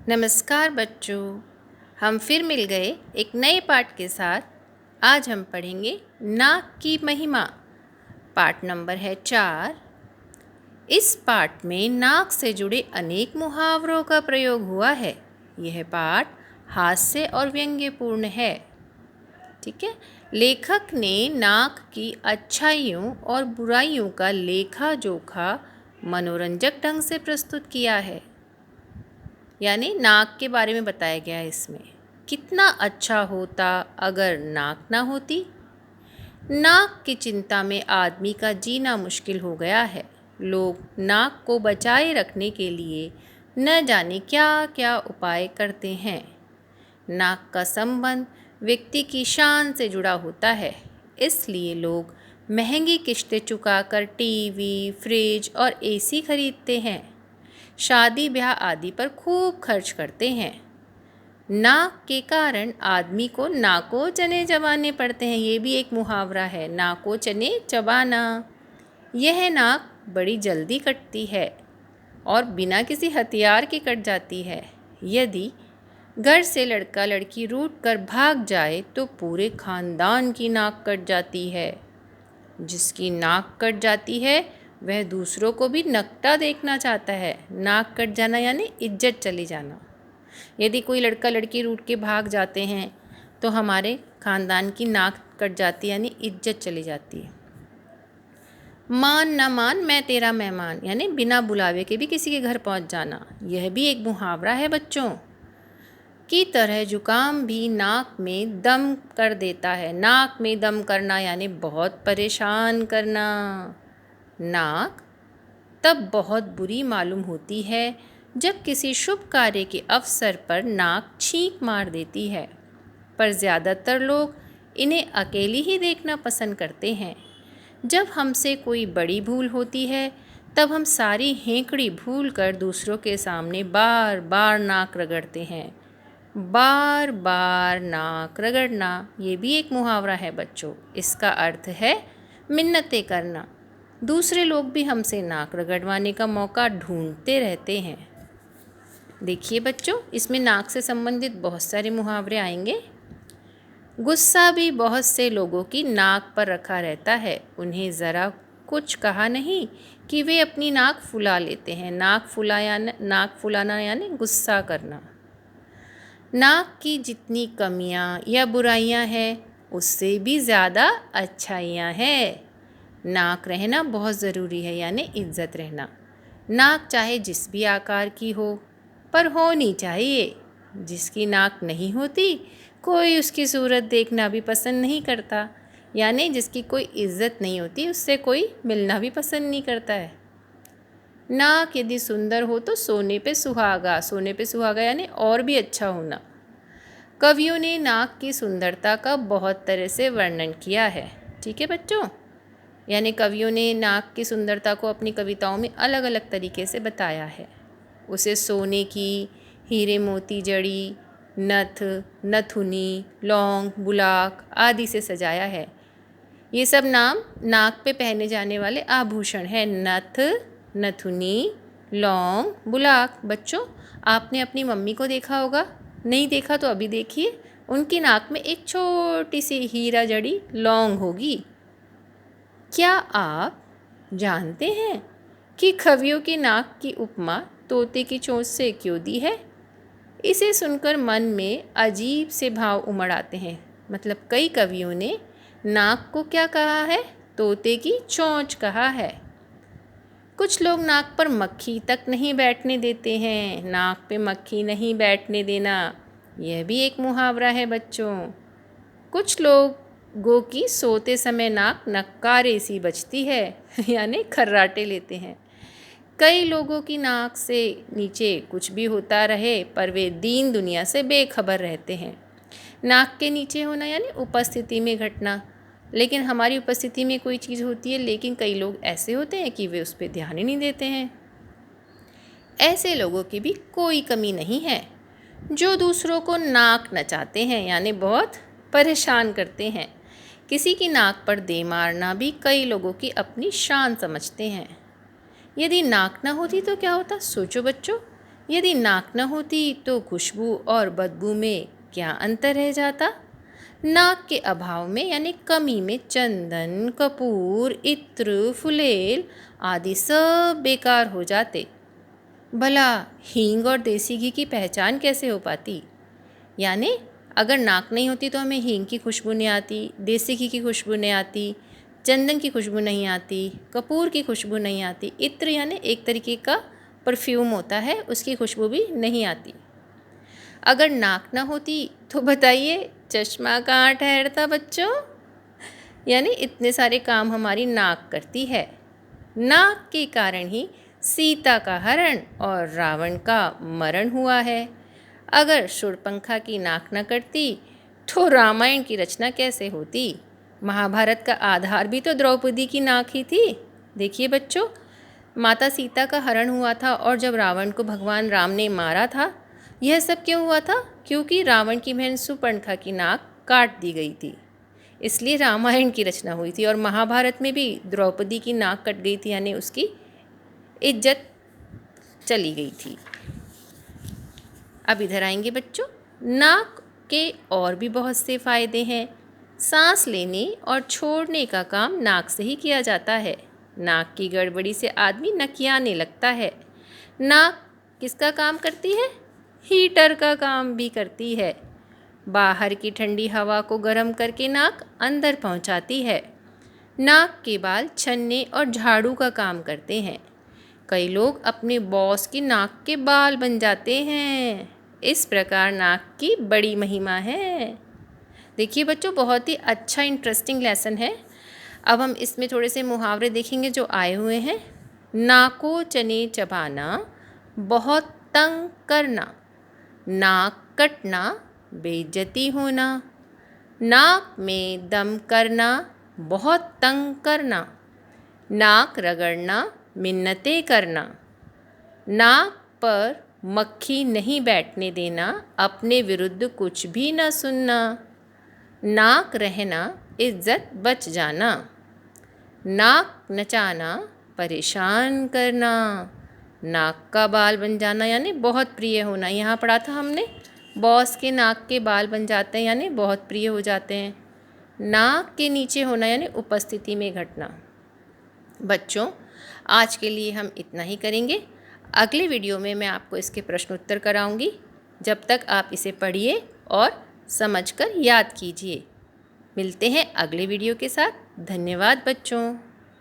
नमस्कार बच्चों, हम फिर मिल गए एक नए पाठ के साथ। आज हम पढ़ेंगे नाक की महिमा। पाठ नंबर है 4। इस पाठ में नाक से जुड़े अनेक मुहावरों का प्रयोग हुआ है। यह पाठ हास्य और व्यंग्यपूर्ण है। ठीक है। लेखक ने नाक की अच्छाइयों और बुराइयों का लेखा जोखा मनोरंजक ढंग से प्रस्तुत किया है। यानी नाक के बारे में बताया गया है इसमें। कितना अच्छा होता अगर नाक ना होती। नाक की चिंता में आदमी का जीना मुश्किल हो गया है। लोग नाक को बचाए रखने के लिए न जाने क्या क्या उपाय करते हैं। नाक का संबंध व्यक्ति की शान से जुड़ा होता है, इसलिए लोग महंगी किश्तें चुकाकर टीवी, फ्रिज और एसी खरीदते हैं। शादी ब्याह आदि पर खूब खर्च करते हैं। नाक के कारण आदमी को नाको चने चबाने पड़ते हैं। ये भी एक मुहावरा है, नाको चने चबाना। यह नाक बड़ी जल्दी कटती है और बिना किसी हथियार के कट जाती है। यदि घर से लड़का लड़की रूठ कर भाग जाए तो पूरे खानदान की नाक कट जाती है। जिसकी नाक कट जाती है वह दूसरों को भी नकटा देखना चाहता है। नाक कट जाना यानी इज्जत चली जाना। यदि कोई लड़का लड़की रूठ के भाग जाते हैं तो हमारे खानदान की नाक कट जाती है, यानी इज्जत चली जाती है। मान न मान मैं तेरा मेहमान, यानी बिना बुलावे के भी किसी के घर पहुंच जाना। यह भी एक मुहावरा है बच्चों। की तरह जुकाम भी नाक में दम कर देता है। नाक में दम करना यानी बहुत परेशान करना। नाक तब बहुत बुरी मालूम होती है जब किसी शुभ कार्य के अवसर पर नाक छींक मार देती है, पर ज़्यादातर लोग इन्हें अकेली ही देखना पसंद करते हैं। जब हमसे कोई बड़ी भूल होती है तब हम सारी हेंकड़ी भूल कर दूसरों के सामने बार बार नाक रगड़ते हैं। बार बार नाक रगड़ना ये भी एक मुहावरा है बच्चों। इसका अर्थ है मिन्नतें करना। दूसरे लोग भी हमसे नाक रगड़वाने का मौका ढूंढते रहते हैं। देखिए बच्चों, इसमें नाक से संबंधित बहुत सारे मुहावरे आएंगे। गुस्सा भी बहुत से लोगों की नाक पर रखा रहता है। उन्हें ज़रा कुछ कहा नहीं कि वे अपनी नाक फुला लेते हैं। नाक फुलाना यानी गुस्सा करना। नाक की जितनी कमियां या बुराइयां हैं उससे भी ज़्यादा अच्छाइयां हैं। नाक रहना बहुत ज़रूरी है, यानी इज्जत रहना। नाक चाहे जिस भी आकार की हो पर होनी चाहिए। जिसकी नाक नहीं होती कोई उसकी सूरत देखना भी पसंद नहीं करता, यानी जिसकी कोई इज्जत नहीं होती उससे कोई मिलना भी पसंद नहीं करता है। नाक यदि सुंदर हो तो सोने पे सुहागा। सोने पे सुहागा यानी और भी अच्छा होना। कवियों ने नाक की सुंदरता का बहुत तरह से वर्णन किया है। ठीक है बच्चों, यानी कवियों ने नाक की सुंदरता को अपनी कविताओं में अलग अलग तरीके से बताया है। उसे सोने की, हीरे मोती जड़ी, नथ, नथुनी, लौंग, बुलाक आदि से सजाया है। ये सब नाम नाक पे पहने जाने वाले आभूषण हैं। नथ, नथुनी, लौंग, बुलाक। बच्चों, आपने अपनी मम्मी को देखा होगा, नहीं देखा तो अभी देखिए। उनकी नाक में एक छोटी सी हीरा जड़ी लौंग होगी। क्या आप जानते हैं कि कवियों की नाक की उपमा तोते की चोंच से क्यों दी है? इसे सुनकर मन में अजीब से भाव उमड़ आते हैं। मतलब कई कवियों ने नाक को क्या कहा है? तोते की चोंच कहा है। कुछ लोग नाक पर मक्खी तक नहीं बैठने देते हैं। नाक पे मक्खी नहीं बैठने देना, यह भी एक मुहावरा है बच्चों। कुछ लोगों की सोते समय नाक नक्कारे सी बजती है यानी खर्राटे लेते हैं। कई लोगों की नाक से नीचे कुछ भी होता रहे पर वे दीन दुनिया से बेखबर रहते हैं। नाक के नीचे होना यानी उपस्थिति में घटना। लेकिन हमारी उपस्थिति में कोई चीज़ होती है, लेकिन कई लोग ऐसे होते हैं कि वे उस पर ध्यान ही नहीं देते हैं। ऐसे लोगों की भी कोई कमी नहीं है जो दूसरों को नाक नचाते हैं, यानी बहुत परेशान करते हैं। किसी की नाक पर दे मारना भी कई लोगों की अपनी शान समझते हैं। यदि नाक ना होती तो क्या होता? सोचो बच्चों, यदि नाक न होती तो खुशबू और बदबू में क्या अंतर रह जाता? नाक के अभाव में यानी कमी में चंदन, कपूर, इत्र, फुलेल आदि सब बेकार हो जाते। भला हींग और देसी घी की पहचान कैसे हो पाती? यानी अगर नाक नहीं होती तो हमें हींग की खुशबू नहीं आती, देसी घी की खुशबू नहीं आती, चंदन की खुशबू नहीं आती, कपूर की खुशबू नहीं आती, इत्र यानी एक तरीके का परफ्यूम होता है, उसकी खुशबू भी नहीं आती। अगर नाक ना होती तो बताइए चश्मा कहाँ ठहरता बच्चों? यानी इतने सारे काम हमारी नाक करती है। नाक के कारण ही सीता का हरण और रावण का मरण हुआ है। अगर शूर्पणखा की नाक न करती तो रामायण की रचना कैसे होती? महाभारत का आधार भी तो द्रौपदी की नाक ही थी। देखिए बच्चों, माता सीता का हरण हुआ था और जब रावण को भगवान राम ने मारा था, यह सब क्यों हुआ था? क्योंकि रावण की बहन शूर्पणखा की नाक काट दी गई थी, इसलिए रामायण की रचना हुई थी। और महाभारत में भी द्रौपदी की नाक कट गई थी, यानी उसकी इज्जत चली गई थी। अब इधर आएंगे बच्चों। नाक के और भी बहुत से फ़ायदे हैं। सांस लेने और छोड़ने का काम नाक से ही किया जाता है। नाक की गड़बड़ी से आदमी नकियाने लगता है। नाक किसका काम करती है? हीटर का काम भी करती है। बाहर की ठंडी हवा को गर्म करके नाक अंदर पहुंचाती है। नाक के बाल छन्ने और झाड़ू का काम करते हैं। कई लोग अपने बॉस की नाक के बाल बन जाते हैं। इस प्रकार नाक की बड़ी महिमा है। देखिए बच्चों, बहुत ही अच्छा इंटरेस्टिंग लेसन है। अब हम इसमें थोड़े से मुहावरे देखेंगे जो आए हुए हैं। नाको चने चबाना, बहुत तंग करना, नाक कटना, बेइज्जती होना, नाक में दम करना, बहुत तंग करना, नाक रगड़ना, मिन्नतें करना, नाक पर मक्खी नहीं बैठने देना, अपने विरुद्ध कुछ भी न सुनना, नाक रहना, इज्जत बच जाना, नाक नचाना, परेशान करना, नाक का बाल बन जाना यानी बहुत प्रिय होना। यहाँ पढ़ा था हमने, बॉस के नाक के बाल बन जाते हैं यानी बहुत प्रिय हो जाते हैं। नाक के नीचे होना यानी उपस्थिति में घटना। बच्चों, आज के लिए हम इतना ही करेंगे। अगले वीडियो में मैं आपको इसके प्रश्न उत्तर कराऊंगी। जब तक आप इसे पढ़िए और समझकर याद कीजिए। मिलते हैं अगले वीडियो के साथ। धन्यवाद बच्चों।